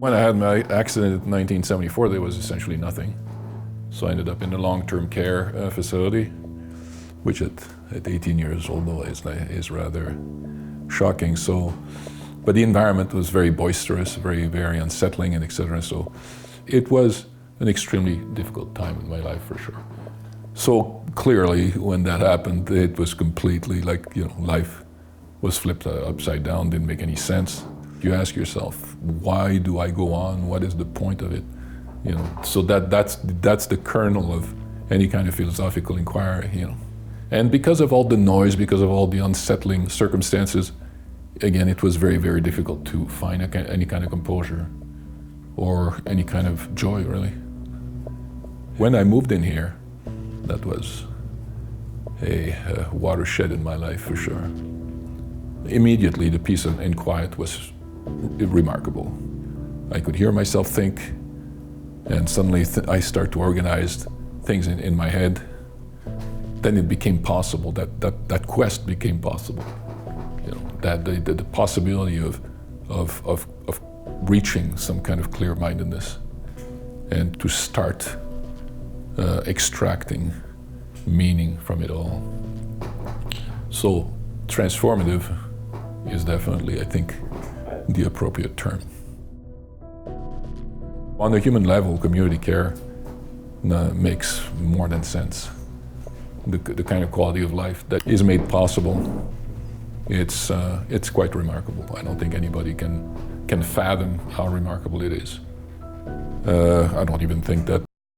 When I had my accident in 1974, there was essentially nothing. So I ended up in a long-term care facility, which at 18 years old is rather shocking. But the environment was very boisterous, very, very unsettling, and etc. So it was an extremely difficult time in my life, for sure. So clearly, when that happened, it was completely like, life was flipped upside down, didn't make any sense. You ask yourself, why do I go on? What is the point of it? So that's the kernel of any kind of philosophical inquiry, And because of all the noise, because of all the unsettling circumstances, again, it was very, very difficult to find any kind of composure or any kind of joy, really. When I moved in here, that was a watershed in my life, for sure. Immediately, the peace and quiet was remarkable. I could hear myself think, and suddenly I start to organize things in my head. Then it became possible, that quest became possible. That the possibility of reaching some kind of clear-mindedness and to start extracting meaning from it all. So transformative is definitely, I think, the appropriate term. On the human level, community care makes more than sense. The kind of quality of life that is made possible, it's quite remarkable. I don't think anybody can fathom how remarkable it is. I don't even think that